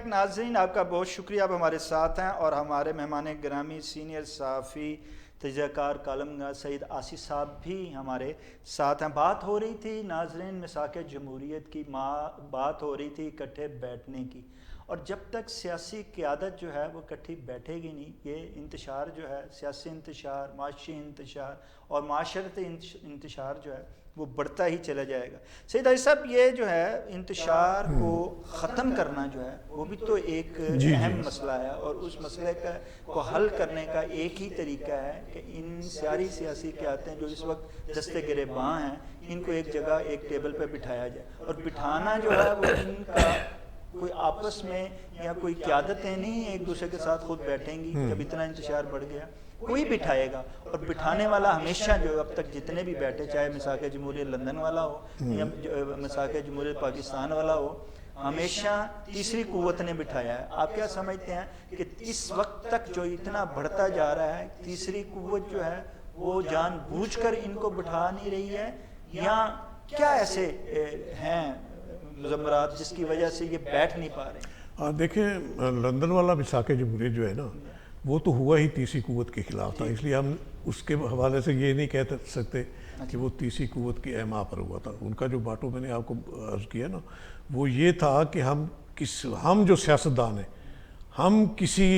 Like ناظرین، آپ کا بہت شکریہ، آپ ہمارے ساتھ ہیں اور ہمارے مہمان گرامی سینئر صحافی تجزیہ کار کالم نگار سعید آسی صاحب بھی ہمارے ساتھ ہیں۔ بات ہو رہی تھی ناظرین مساق جمہوریت کی، بات ہو رہی تھی اکٹھے بیٹھنے کی، اور جب تک سیاسی قیادت جو ہے وہ اکٹھی بیٹھے گی نہیں، یہ انتشار جو ہے، سیاسی انتشار، معاشی انتشار اور معاشرتی انتشار جو ہے وہ بڑھتا ہی چلا جائے گا۔ سید علی صاحب، یہ جو ہے انتشار کو ختم کرنا جو ہے وہ بھی تو ایک اہم مسئلہ ہے، اور اس مسئلے کو حل کرنے کا ایک ہی طریقہ ہے کہ ان ساری سیاسی قیادتیں جو اس وقت دستے گریباں ہیں، ان کو ایک جگہ ایک ٹیبل پہ بٹھایا جائے، اور بٹھانا جو ہے وہ ان کا کوئی آپس میں یا کوئی قیادتیں نہیں ایک دوسرے کے ساتھ خود بیٹھیں گی۔ جب اتنا انتشار بڑھ گیا کوئی بٹھائے گا، اور بٹھانے والا ہمیشہ جو اب تک جتنے بھی بیٹھے، چاہے مساق جمہوریت لندن والا ہو یا مساق جمہوریت پاکستان والا ہو، ہمیشہ تیسری قوت نے بٹھایا ہے۔ آپ کیا سمجھتے ہیں کہ اس وقت تک جو اتنا بڑھتا جا رہا ہے، تیسری قوت جو ہے وہ جان بوجھ کر ان کو بٹھا نہیں رہی ہے، یا کیا ایسے ہیں مضمرات جس کی وجہ سے یہ بیٹھ نہیں پا رہے؟ دیکھیں، لندن والا مساق جمہوریت جو ہے نا، وہ تو ہوا ہی تیسری قوت کے خلاف تھا، اس لیے ہم اس کے حوالے سے یہ نہیں کہہ سکتے کہ وہ تیسری قوت کی اعماء پر ہوا تھا۔ ان کا جو باٹو میں نے آپ کو عرض کیا نا، وہ یہ تھا کہ ہم جو سیاستدان ہیں، ہم کسی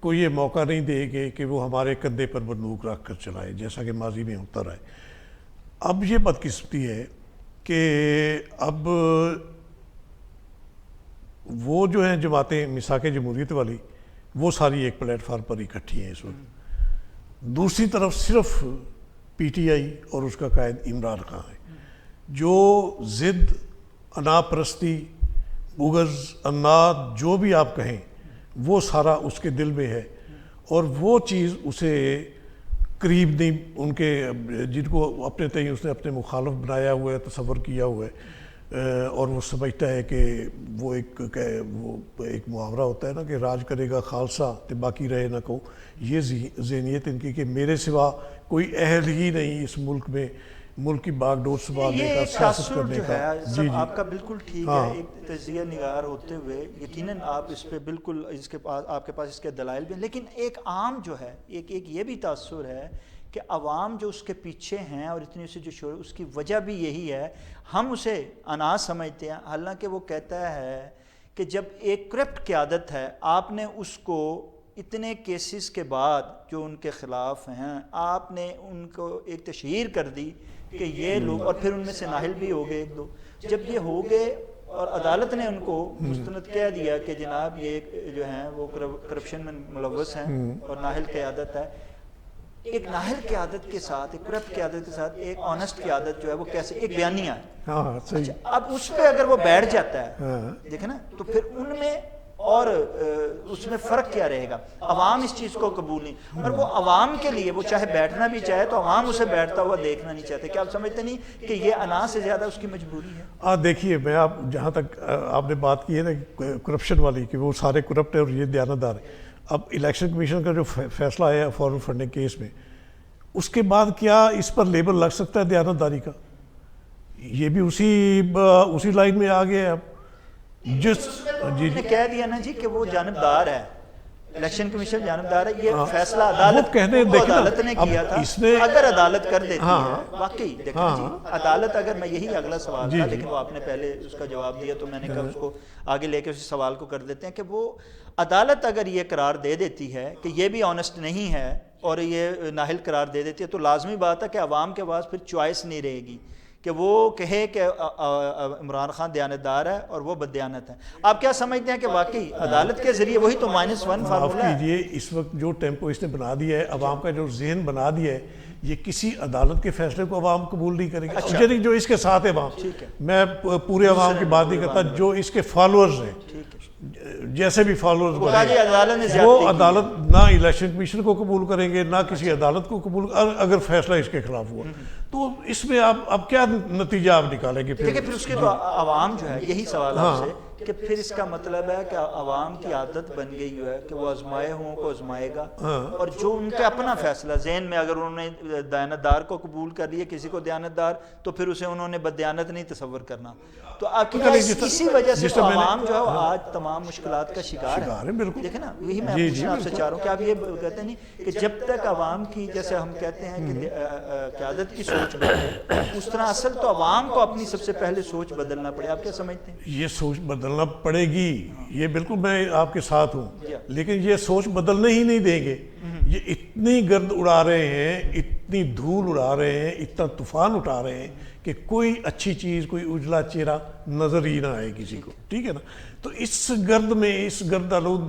کو یہ موقع نہیں دیں گے کہ وہ ہمارے کندھے پر بندوق رکھ کر چلائے، جیسا کہ ماضی میں ہوتا رہا ہے۔ اب یہ بدقسمتی ہے کہ اب وہ جو ہیں جماعتیں مساق جمہوریت والی، وہ ساری ایک پلیٹ فارم پر اکٹھی ہیں اس وقت۔ دوسری طرف صرف پی ٹی آئی اور اس کا قائد عمران خان ہے، جو ضد، انا پرستی، بغض، عناد، جو بھی آپ کہیں، وہ سارا اس کے دل میں ہے، اور وہ چیز اسے قریب نہیں، ان کے جن کو اپنے تئیں اس نے اپنے مخالف بنایا ہوا ہے، تصور کیا ہوا ہے، اور وہ سمجھتا ہے کہ وہ ایک محاورہ ہوتا ہے نا کہ راج کرے گا خالصہ تے باقی رہے نہ کو، یہ ذہنیت ان کی کہ میرے سوا کوئی اہل ہی نہیں اس ملک میں ملک کی باغ ڈور سنبھالنے کا، سیاست کرنے کا۔ جی آپ کا بالکل ٹھیک ہے، ایک تجزیہ نگار ہوتے ہوئے یقیناً آپ اس پہ بالکل آپ کے پاس اس کے دلائل بھی ہیں، لیکن ایک عام جو ہے ایک یہ بھی تاثر ہے کہ عوام جو اس کے پیچھے ہیں اور اتنی اسے جو شور، اس کی وجہ بھی یہی ہے، ہم اسے انا سمجھتے ہیں، حالانکہ وہ کہتا ہے کہ جب ایک کرپٹ قیادت ہے، آپ نے اس کو اتنے کیسز کے بعد جو ان کے خلاف ہیں، آپ نے ان کو ایک تشہیر کر دی کہ یہ لوگ، اور پھر ان میں سے نااہل بھی ہو گئے ایک دو، جب یہ ہو گئے اور عدالت نے ان کو مستند کہہ دیا کہ جناب یہ جو ہیں وہ کرپشن میں ملوث ہیں اور نااہل قیادت ہے، ایک نااہل قیادت کے ساتھ، ایک کرپٹ قیادت کے ساتھ ایک آنسٹ قیادت جو ہے وہ کیسے ایک بیانیہ ہے، اب اس پہ اگر وہ بیٹھ جاتا ہے، دیکھیں نا، تو پھر ان میں اور اس میں فرق کیا رہے گا؟ عوام اس چیز کو قبول نہیں، اور وہ عوام کے لیے وہ چاہے بیٹھنا بھی چاہے تو عوام اسے بیٹھتا ہوا دیکھنا نہیں چاہتے۔ کیا آپ سمجھتے نہیں کہ یہ انا سے زیادہ اس کی مجبوری ہے؟ دیکھیے، میں آپ جہاں تک آپ نے بات کی ہے نا کرپشن والی، کہ وہ سارے کرپٹ ہیں اور یہ دیانتدار ہے، اب الیکشن کمیشن کا جو فیصلہ آیا فارورڈ فنڈنگ کیس میں، اس کے بعد کیا اس پر لیبل لگ سکتا ہے دیانتداری کا؟ یہ بھی اسی لائن میں آ گیا ہے۔ اب جی نے کہہ دیا نا جی کہ وہ جانبدار ہے، الیکشن کمیشن جانبدار ہے، یہ فیصلہ عدالت نے کیا تھا۔ اگر عدالت کر دیتی ہے، واقعی دیکھیں جی، عدالت اگر، میں یہی اگلا سوال تھا لیکن وہ آپ نے پہلے اس کا جواب دیا تو میں نے کہا اس کو آگے لے کے اس سوال کو کر دیتے ہیں کہ وہ عدالت اگر یہ قرار دے دیتی ہے کہ یہ بھی آنسٹ نہیں ہے اور یہ نااہل قرار دے دیتی ہے، تو لازمی بات ہے کہ عوام کے پاس پھر چوائس نہیں رہے گی کہ وہ کہے کہ عمران خان دیانتدار ہے اور وہ بددیانت ہے۔ آپ کیا سمجھتے ہیں کہ واقعی عدالت کے ذریعے وہی تو -1 فارمولہ ہے؟ یہ اس وقت جو ٹیمپو اس نے بنا دیا ہے، عوام کا جو ذہن بنا دیا ہے، یہ کسی عدالت کے فیصلے کو عوام قبول نہیں کرے گی، یعنی جو اس کے ساتھ ہے عوام، میں پورے عوام کی بات نہیں کرتا، جو اس کے فالوورز ہیں، جیسے بھی فالوورز بنے، وہ عدالت نہ الیکشن کمیشن کو قبول کریں گے، نہ کسی عدالت کو قبول، اگر فیصلہ اس کے خلاف ہوا تو اس میں اب کیا نتیجہ آپ نکالیں گے؟ دیکھیں پھر اس کے تو عوام جو ہے، یہی سوال آپ سے کہ پھر اس کا مطلب ہے کہ عوام کی عادت بن گئی ہے کہ وہ آزمائے ہوں کو آزمائے گا، اور جو ان کا اپنا فیصلہ ذہن میں اگر انہوں نے دیانتدار کو قبول کر لیا کسی کو دیانتدار، تو پھر اسے انہوں نے بدیانت نہیں تصور کرنا. تو اسی وجہ سے تو عوام جو ہے وہ آج تمام مشکلات کا شکار ہے. دیکھیں نا، یہی میں پوچھنا آپ سے چاہ رہا ہوں کہ آپ یہ کہتے ہیں نہیں کہ جب تک عوام کی، جیسے ہم کہتے ہیں کہ قیادت کی سوچ بدلے، اس طرح اصل تو عوام کو اپنی سب سے پہلے سوچ بدلنا پڑے. آپ کیا سمجھتے ہیں؟ یہ سوچ بدلنا پڑے گی، یہ بالکل میں آپ کے ساتھ ہوں، لیکن یہ سوچ بدلنے ہی نہیں دیں گے. یہ اتنی گرد اڑا رہے ہیں، اتنی دھول اڑا رہے ہیں، اتنا طوفان اٹھا رہے ہیں کہ کوئی اچھی چیز، کوئی اجلا چہرہ نظر ہی نہ آئے کسی کو. ٹھیک ہے نا؟ تو اس گرد میں، اس گرد آلود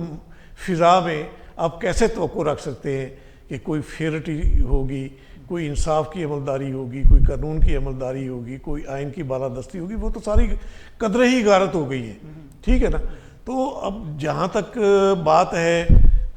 فضا میں آپ کیسے توقع رکھ سکتے ہیں کہ کوئی فیئرٹی ہوگی، کوئی انصاف کی عملداری ہوگی، کوئی قانون کی عملداری ہوگی، کوئی آئین کی بالادستی ہوگی؟ وہ تو ساری قدریں ہی غارت ہو گئی ہیں. ٹھیک ہے نا؟ تو اب جہاں تک بات ہے،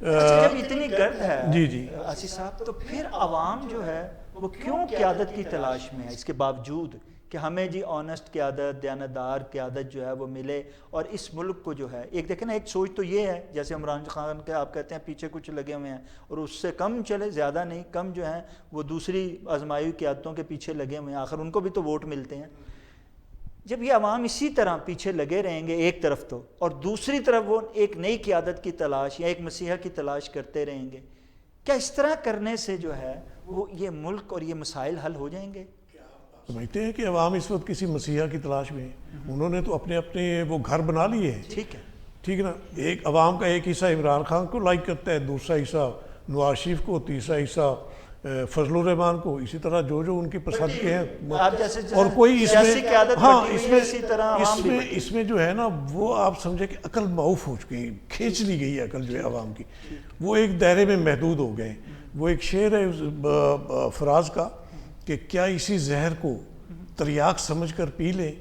جب اتنی گرد ہے جی آصف صاحب، تو پھر عوام جو ہے وہ کیوں قیادت کی تلاش میں ہے، اس کے باوجود کہ ہمیں جی آنسٹ قیادت، دیانتدار قیادت جو ہے وہ ملے، اور اس ملک کو جو ہے ایک دیکھیں نا، ایک سوچ تو یہ ہے جیسے عمران خان کے آپ کہتے ہیں پیچھے کچھ لگے ہوئے ہیں، اور اس سے کم چلے، زیادہ نہیں، کم جو ہیں وہ دوسری آزمائی ہوئی قیادتوں کے پیچھے لگے ہوئے ہیں، آخر ان کو بھی تو ووٹ ملتے ہیں. جب یہ عوام اسی طرح پیچھے لگے رہیں گے ایک طرف تو، اور دوسری طرف وہ ایک نئی قیادت کی تلاش یا ایک مسیحا کی تلاش کرتے رہیں گے، کیا اس طرح کرنے سے جو ہے وہ یہ ملک اور یہ مسائل حل ہو جائیں گے؟ سمجھتے ہیں کہ عوام اس وقت کسی مسیحا کی تلاش میں ہے؟ انہوں نے تو اپنے اپنے وہ گھر بنا لیے ہیں. ٹھیک ہے، ٹھیک ہے نا؟ ایک عوام کا ایک حصہ عمران خان کو لائک کرتا ہے، دوسرا حصہ نواز شریف کو، تیسرا حصہ فضل الرحمان کو، اسی طرح جو جو ان کی پسند کے ہیں. اور کوئی اس میں جو ہے نا، وہ آپ سمجھے کہ عقل معاف ہو چکی، کھینچ لی گئی ہے عقل جو ہے عوام کی، وہ ایک دائرے میں محدود ہو گئے. وہ ایک شعر ہے فراز کا کہ کیا اسی زہر کو تریاق سمجھ کر پی لیں،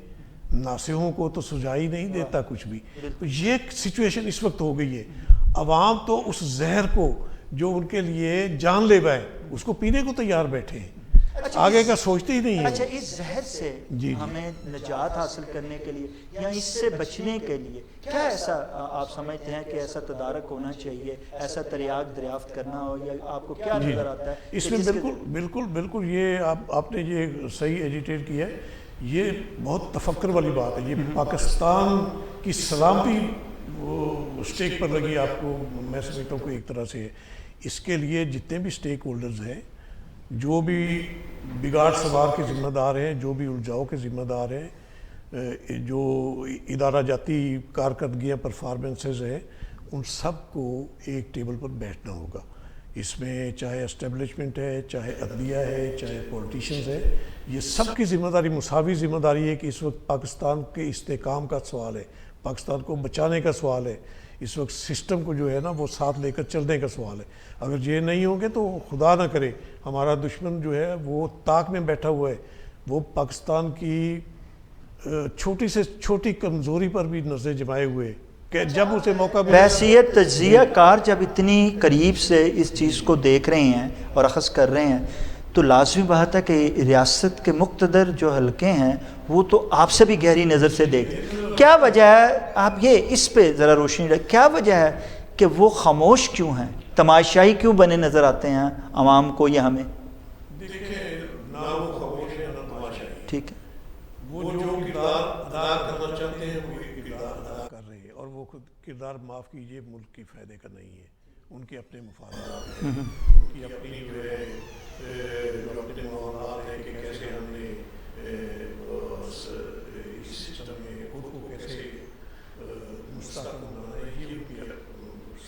ناصحوں کو تو سجائی نہیں دیتا کچھ بھی. تو یہ سچویشن اس وقت ہو گئی ہے. عوام تو اس زہر کو جو ان کے لیے جان لیوا ہے اس کو پینے کو تیار بیٹھے ہیں، آگے کا سوچتے ہی نہیں ہیں. اچھا، اس زہر سے ہمیں نجات حاصل کرنے کے لیے یا اس سے بچنے کے لیے کیا ایسا آپ سمجھتے ہیں کہ ایسا تدارک ہونا چاہیے، ایسا تریاق دریافت کرنا ہو، یا آپ کو کیا نظر آتا ہے اس میں؟ بالکل یہ آپ نے یہ صحیح ایجیٹیٹ کیا ہے. یہ بہت تفکر والی بات ہے. یہ پاکستان کی سلامتی وہ سٹیک پر لگی آپ کو، میں سمجھتا ہوں کہ ایک طرح سے اس کے لیے جتنے بھی سٹیک ہولڈرز ہیں، جو بھی بگاڑ سوار کے ذمہ دار ہیں، جو بھی الجھاؤ کے ذمہ دار ہیں، جو ادارہ جاتی کارکردگیاں پرفارمنسز ہیں، ان سب کو ایک ٹیبل پر بیٹھنا ہوگا. اس میں چاہے اسٹیبلشمنٹ ہے، چاہے عدلیہ ہے، چاہے پولیٹیشنز ہے، یہ سب کی ذمہ داری مساوی ذمہ داری ہے کہ اس وقت پاکستان کے استحکام کا سوال ہے، پاکستان کو بچانے کا سوال ہے، اس وقت سسٹم کو جو ہے نا وہ ساتھ لے کر چلنے کا سوال ہے. اگر یہ نہیں ہوں گے تو خدا نہ کرے ہمارا دشمن جو ہے وہ طاق میں بیٹھا ہوا ہے، وہ پاکستان کی چھوٹی سے چھوٹی کمزوری پر بھی نظریں جمائے ہوئے کہ جب اسے موقع ملے. بحیثیت تجزیہ کار جب اتنی قریب سے اس چیز کو دیکھ رہے ہیں اور اخذ کر رہے ہیں، تو لازمی بات ہے کہ ریاست کے مقتدر جو حلقے ہیں وہ تو آپ سے بھی گہری نظر سے دیکھتے ہیں. کیا وجہ ہے؟ آپ یہ اس پہ ذرا روشنی رکھ، کیا وجہ ہے کہ وہ خاموش کیوں ہیں، تماشائی کیوں بنے نظر آتے ہیں عوام کو یا ہمیں؟ دیکھیں، نہ وہ خاموش ہے نہ تماشائی. ٹھیک ہے، وہ جو کردار ادا کرنا چاہتے ہیں وہ کردار ادا کر رہے ہیں، اور وہ خود کردار معاف کیجیے ملک کی فائدے کا نہیں ہے. ان کے اپنے مفادات ہیں، ان کی اپنی جو ہے جو اپنے مفادات ہیں کہ کیسے ہم نے اس سسٹم میں خود کو کیسے مستحکم بنانا ہے، یہ ان کی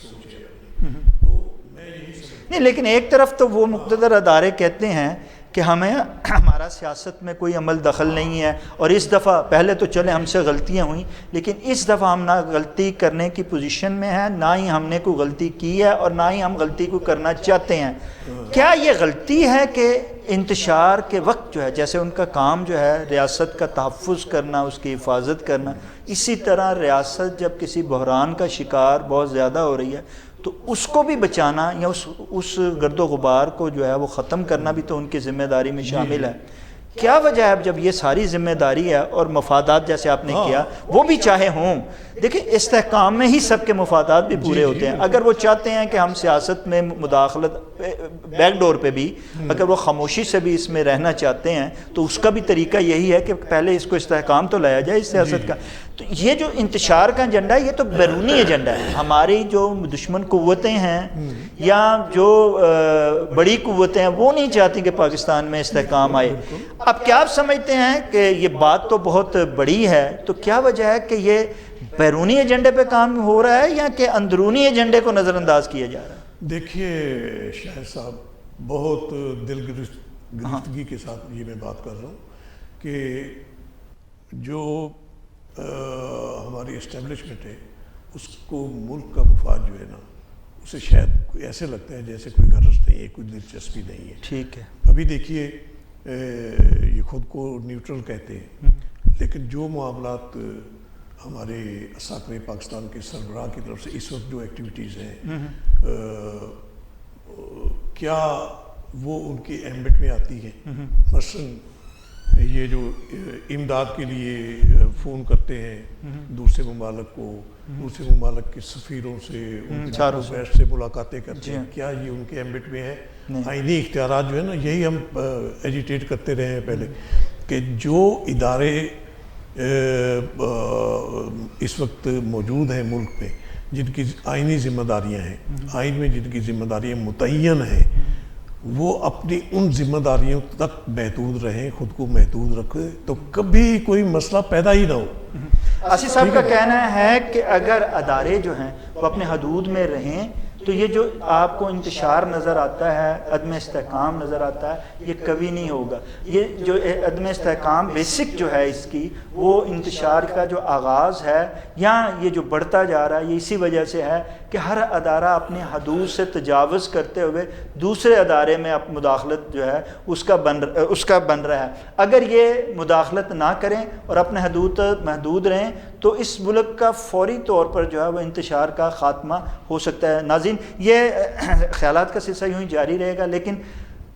سوچ ہے. تو میں یہی سمجھتا نہیں، لیکن ایک طرف تو وہ مقتدر ادارے کہتے ہیں کہ ہمارا سیاست میں کوئی عمل دخل نہیں ہے، اور اس دفعہ پہلے تو چلے ہم سے غلطیاں ہوئیں، لیکن اس دفعہ ہم نہ غلطی کرنے کی پوزیشن میں ہیں، نہ ہی ہم نے کوئی غلطی کی ہے، اور نہ ہی ہم غلطی کو کرنا چاہتے ہیں. کیا یہ غلطی ہے کہ انتشار کے وقت جو ہے، جیسے ان کا کام جو ہے ریاست کا تحفظ کرنا، اس کی حفاظت کرنا، اسی طرح ریاست جب کسی بحران کا شکار بہت زیادہ ہو رہی ہے تو اس کو بھی بچانا یا اس گرد و غبار کو جو ہے وہ ختم کرنا بھی تو ان کی ذمہ داری میں شامل ہے. کیا وجہ ہے جب یہ ساری ذمہ داری ہے اور مفادات جیسے آپ نے کیا وہ بھی چاہے ہوں؟ دیکھیں استحکام میں ہی سب کے مفادات بھی پورے ہوتے ہیں. اگر وہ چاہتے ہیں کہ ہم سیاست میں مداخلت بیک ڈور پہ بھی اگر وہ خاموشی سے بھی اس میں رہنا چاہتے ہیں تو اس کا بھی طریقہ یہی ہے کہ پہلے اس کو استحکام تو لایا جائے اس سیاست کا. تو یہ جو انتشار کا ایجنڈا ہے یہ تو بیرونی ایجنڈا ہے. ہماری جو دشمن قوتیں ہیں یا جو بڑی قوتیں ہیں وہ نہیں چاہتی کہ پاکستان میں استحکام آئے. اب کیا آپ سمجھتے ہیں کہ یہ بات تو بہت بڑی ہے تو کیا وجہ ہے کہ یہ بیرونی ایجنڈے پہ کام ہو رہا ہے یا کہ اندرونی ایجنڈے کو نظر انداز کیا جا رہا ہے؟ دیکھیے شاہد صاحب بہت دل گرفتگی کے ساتھ یہ میں بات کر رہا ہوں کہ جو ہماری اسٹیبلشمنٹ ہے اس کو ملک کا مفاد جو ہے نا اسے شاید ایسے لگتا ہے جیسے کوئی غرض نہیں ہے, کوئی دلچسپی نہیں ہے. ٹھیک ہے. ابھی دیکھیے یہ خود کو نیوٹرل کہتے ہیں لیکن جو معاملات ہمارے اساکرِ پاکستان کے سربراہ کی طرف سے اس وقت جو ایکٹیویٹیز ہیں کیا وہ ان کی ایمبٹ میں آتی ہیں؟ مثلاً یہ جو امداد کے لیے فون کرتے ہیں دوسرے ممالک کو, دوسرے ممالک کے سفیروں سے ان کے بیٹھ سے ملاقاتیں کرتے ہیں, کیا یہ ان کے ایمبٹ میں ہے؟ آئینی اختیارات جو ہے نا یہی ہم ایجیٹیٹ کرتے رہے ہیں پہلے کہ جو ادارے اس وقت موجود ہیں ملک میں جن کی آئینی ذمہ داریاں ہیں, آئین میں جن کی ذمہ داریاں متعین ہیں, وہ اپنی ان ذمہ داریوں تک محدود رہیں, خود کو محدود رکھے تو کبھی کوئی مسئلہ پیدا ہی نہ ہو. آصف صاحب کا کہنا ہے کہ اگر ادارے جو ہیں وہ اپنے حدود میں رہیں تو یہ جو آپ کو انتشار نظر آتا ہے, عدم استحکام نظر آتا ہے, یہ کبھی نہیں ہوگا. یہ جو عدم استحکام بیسک جو ہے اس کی وہ انتشار کا جو آغاز ہے یا یہ جو بڑھتا جا رہا ہے یہ اسی وجہ سے ہے کہ ہر ادارہ اپنی حدود سے تجاوز کرتے ہوئے دوسرے ادارے میں مداخلت جو ہے اس کا بن رہا ہے. اگر یہ مداخلت نہ کریں اور اپنے حدود محدود رہیں تو اس ملک کا فوری طور پر جو ہے وہ انتشار کا خاتمہ ہو سکتا ہے. ناظرین یہ خیالات کا سلسلہ یوں ہی جاری رہے گا لیکن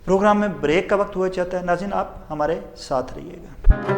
پروگرام میں بریک کا وقت ہوا چاہتا ہے. ناظرین آپ ہمارے ساتھ رہیے گا.